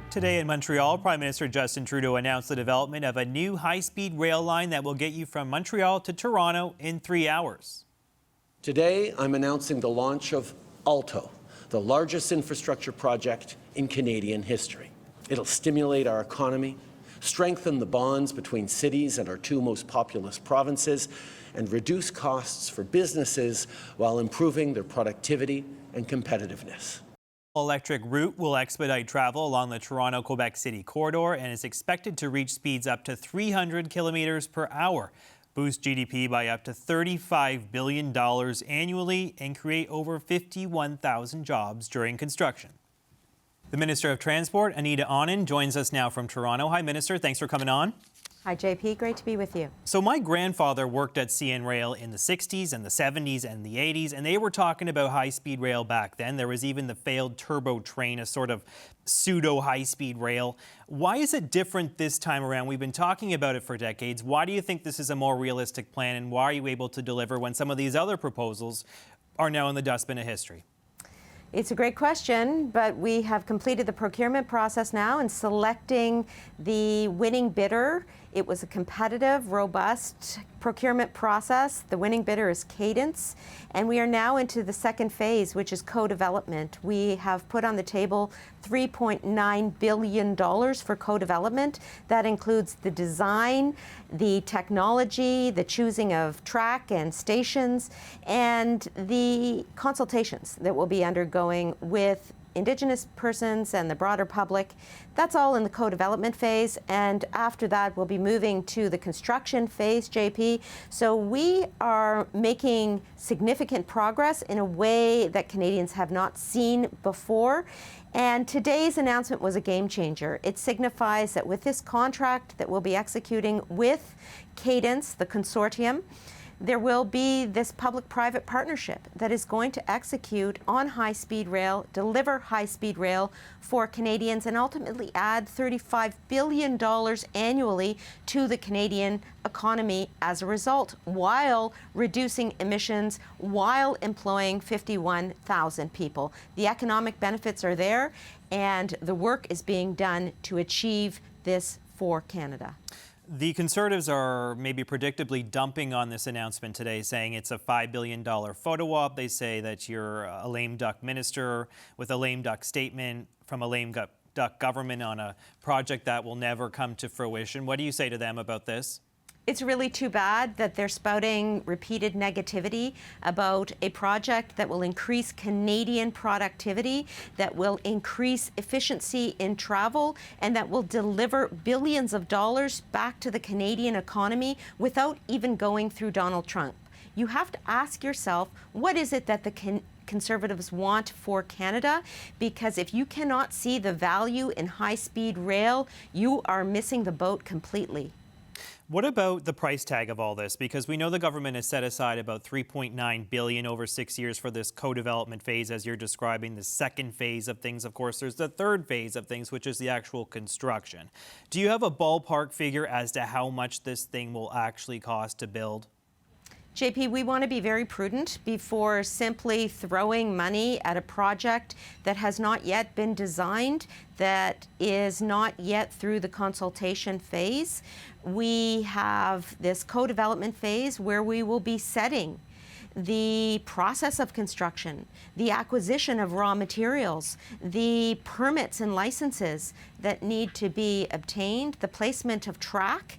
Today in Montreal, Prime Minister Justin Trudeau announced the development of a new high-speed rail line that will get you from Montreal to Toronto in 3 hours. Today, I'm announcing the launch of ALTO, the largest infrastructure project in Canadian history. It'll stimulate our economy, strengthen the bonds between cities and our two most populous provinces, and reduce costs for businesses while improving their productivity and competitiveness. Electric route will expedite travel along the Toronto-Quebec City corridor and is expected to reach speeds up to 300 kilometers per hour, boost GDP by up to $35 billion annually, and create over 51,000 jobs during construction. The Minister of Transport, Anita Anand, joins us now from Toronto. Hi, Minister. Thanks for coming on. Hi, JP. Great to be with you. So my grandfather worked at CN Rail in the 60s and the 70s and the 80s, and they were talking about high-speed rail back then. There was even the failed turbo train, a sort of pseudo high-speed rail. Why is it different this time around? We've been talking about it for decades. Why do you think this is a more realistic plan, and why are you able to deliver when some of these other proposals are now in the dustbin of history? It's a great question, but we have completed the procurement process now in selecting the winning bidder. It was a competitive, robust procurement process. The winning bidder is Cadence, and we are now into the second phase, which is co-development. We have put on the table $3.9 billion for co-development. That includes the design, the technology, the choosing of track and stations, and the consultations that will be undergoing with Indigenous persons and the broader public. That's all in the co-development phase, and after that we'll be moving to the construction phase, JP. So we are making significant progress in a way that Canadians have not seen before. And today's announcement was a game changer. It signifies that with this contract that we'll be executing with Cadence, the consortium, there will be this public-private partnership that is going to execute on high-speed rail, deliver high-speed rail for Canadians, and ultimately add $35 billion annually to the Canadian economy as a result, while reducing emissions, while employing 51,000 people. The economic benefits are there, and the work is being done to achieve this for Canada. The Conservatives are maybe predictably dumping on this announcement today, saying it's a $5 billion photo op. They say that you're a lame duck minister with a lame duck statement from a lame duck government on a project that will never come to fruition. What do you say to them about this? It's really too bad that they're spouting repeated negativity about a project that will increase Canadian productivity, that will increase efficiency in travel, and that will deliver billions of dollars back to the Canadian economy without even going through Donald Trump. You have to ask yourself, what is it that the Conservatives want for Canada? Because if you cannot see the value in high-speed rail, you are missing the boat completely. What about the price tag of all this? Because we know the government has set aside about $3.9 billion over 6 years for this co-development phase, as you're describing, the second phase of things. Of course, there's the third phase of things, which is the actual construction. Do you have a ballpark figure as to how much this thing will actually cost to build? JP, we want to be very prudent before simply throwing money at a project that has not yet been designed, that is not yet through the consultation phase. We have this co-development phase where we will be setting the process of construction, the acquisition of raw materials, the permits and licenses that need to be obtained, the placement of track,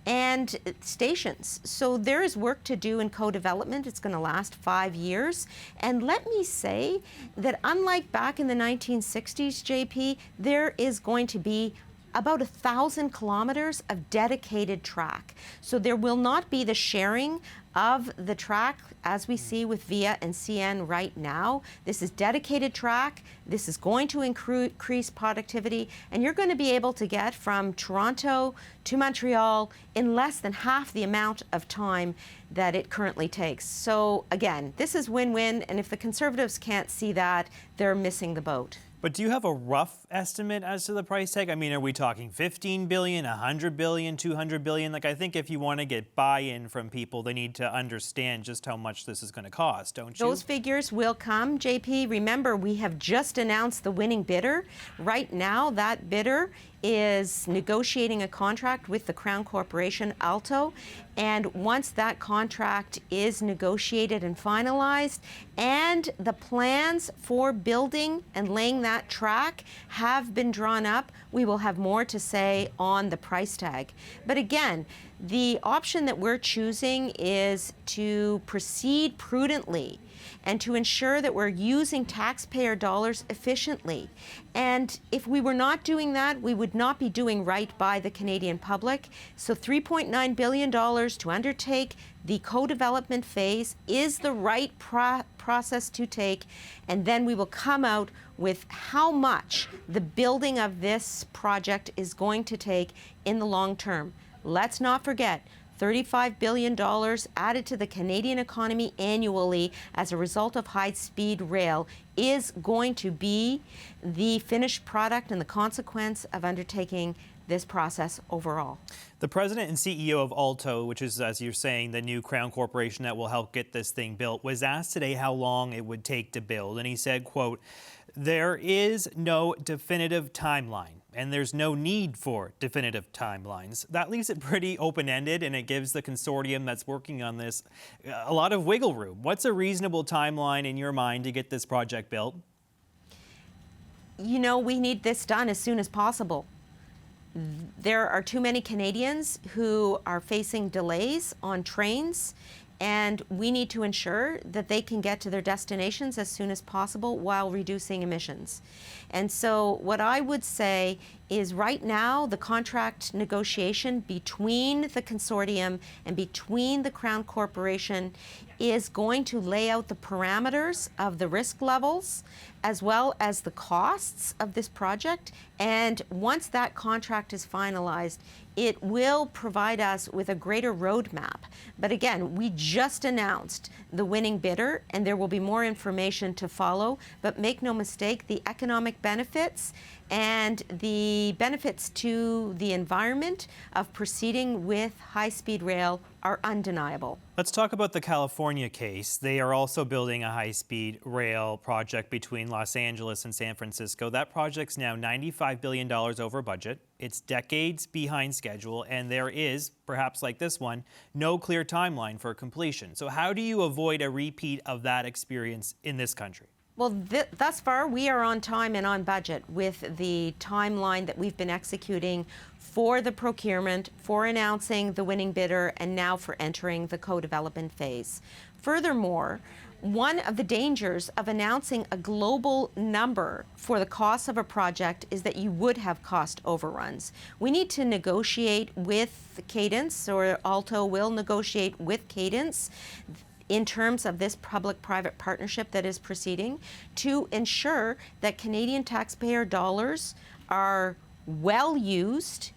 and stations. So there is work to do in co-development. It's going to last 5 years. And let me say that unlike back in the 1960s, JP, there is going to be about 1,000 kilometers of dedicated track. So there will not be the sharing of the track as we see with VIA and CN right now. This is dedicated track. This is going to increase productivity, and you're going to be able to get from Toronto to Montreal in less than half the amount of time that it currently takes. So again, this is win-win, and if the Conservatives can't see that, they're missing the boat. But do you have a rough estimate as to the price tag? I mean, are we talking 15 billion, 100 billion, 200 billion? Like, I think if you want to get buy-in from people, they need to understand just how much this is going to cost, don't you? Those figures will come, JP. Remember, we have just announced the winning bidder. Right now, that bidder is negotiating a contract with the Crown Corporation, Alto. And once that contract is negotiated and finalized, and the plans for building and laying that track have been drawn up, we will have more to say on the price tag. But again, the option that we're choosing is to proceed prudently and to ensure that we're using taxpayer dollars efficiently. And if we were not doing that, we would not be doing right by the Canadian public. So $3.9 billion to undertake the co-development phase is the right process to take, and then we will come out with how much the building of this project is going to take in the long term. Let's not forget, $35 billion added to the Canadian economy annually as a result of high-speed rail is going to be the finished product and the consequence of undertaking this process overall. The president and CEO of Alto, which is, as you're saying, the new Crown Corporation that will help get this thing built, was asked today how long it would take to build. And he said, quote, "There is no definitive timeline, and there's no need for definitive timelines." That leaves it pretty open-ended, and it gives the consortium that's working on this a lot of wiggle room. What's a reasonable timeline in your mind to get this project built? You know, we need this done as soon as possible. There are too many Canadians who are facing delays on trains, and we need to ensure that they can get to their destinations as soon as possible while reducing emissions. And so what I would say is right now the contract negotiation between the consortium and between the Crown Corporation is going to lay out the parameters of the risk levels as well as the costs of this project. And once that contract is finalized, it will provide us with a greater roadmap. But again, we just announced the winning bidder, and there will be more information to follow. But make no mistake, the economic benefits and the benefits to the environment of proceeding with high-speed rail are undeniable. Let's talk about the California case. They are also building a high-speed rail project between Los Angeles and San Francisco. That project's now $95 billion over budget. It's decades behind schedule, and there is, perhaps like this one, no clear timeline for completion. So how do you avoid a repeat of that experience in this country? Well, thus far, we are on time and on budget with the timeline that we've been executing for the procurement, for announcing the winning bidder, and now for entering the co-development phase. Furthermore, one of the dangers of announcing a global number for the cost of a project is that you would have cost overruns. We need to negotiate with Cadence, or Alto will negotiate with Cadence, in terms of this public-private partnership that is proceeding, to ensure that Canadian taxpayer dollars are well used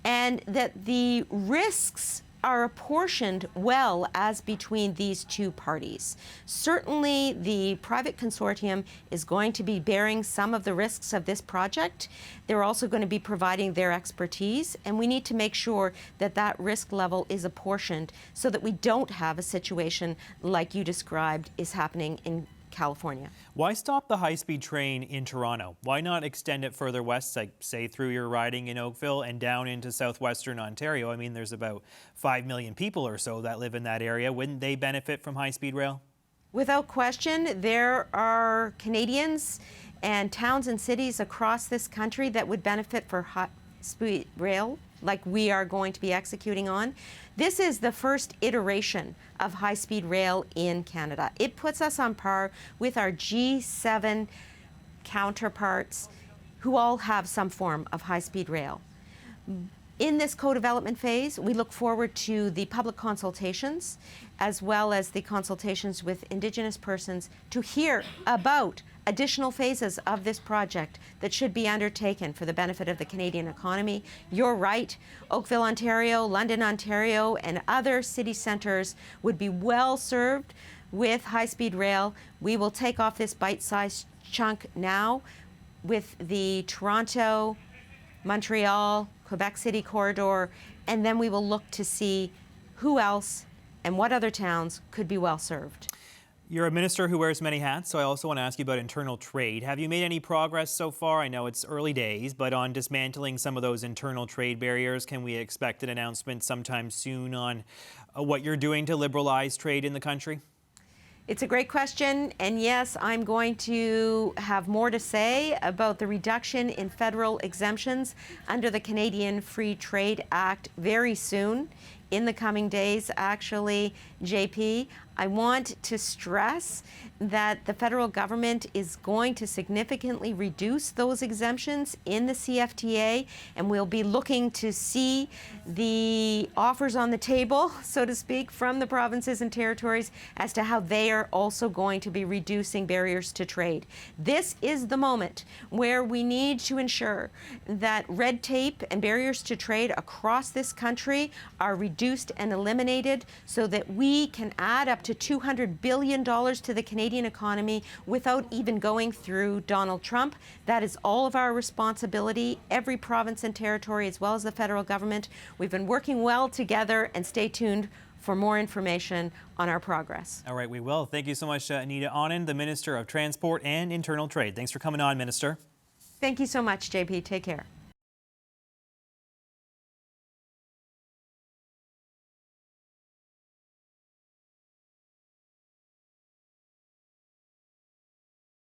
and that the risks are apportioned well as between these two parties. Certainly, the private consortium is going to be bearing some of the risks of this project. They're also going to be providing their expertise, and we need to make sure that that risk level is apportioned so that we don't have a situation like you described is happening in California. Why stop the high-speed train in Toronto? Why not extend it further west, like, say, through your riding in Oakville and down into southwestern Ontario? I mean, there's about 5 million people or so that live in that area. Wouldn't they benefit from high-speed rail? Without question, there are Canadians and towns and cities across this country that would benefit for high-speed rail, like we are going to be executing on. This is the first iteration of high-speed rail in Canada. It puts us on par with our G7 counterparts who all have some form of high-speed rail. In this co-development phase, we look forward to the public consultations as well as the consultations with Indigenous persons to hear about additional phases of this project that should be undertaken for the benefit of the Canadian economy. You're right, Oakville, Ontario, London, Ontario, and other city centres would be well served with high-speed rail. We will take off this bite-sized chunk now. with the Toronto, Montreal, Quebec City corridor, and then we will look to see who else and what other towns could be well served. You're a minister who wears many hats, so I also want to ask you about internal trade. Have you made any progress so far? I know it's early days, but on dismantling some of those internal trade barriers, can we expect an announcement sometime soon on what you're doing to liberalize trade in the country? It's a great question, and yes, I'm going to have more to say about the reduction in federal exemptions under the Canadian Free Trade Act very soon, in the coming days, actually, JP. I want to stress that the federal government is going to significantly reduce those exemptions in the CFTA, and we'll be looking to see the offers on the table, so to speak, from the provinces and territories as to how they are also going to be reducing barriers to trade. This is the moment where we need to ensure that red tape and barriers to trade across this country are reduced and eliminated so that we can add up to $200 billion to the Canadian economy without even going through Donald Trump. That is all of our responsibility, every province and territory, as well as the federal government. We've been working well together, and stay tuned for more information on our progress. All right, we will. Thank you so much, Anita Anand, the Minister of Transport and Internal Trade. Thanks for coming on, Minister. Thank you so much, JP. Take care.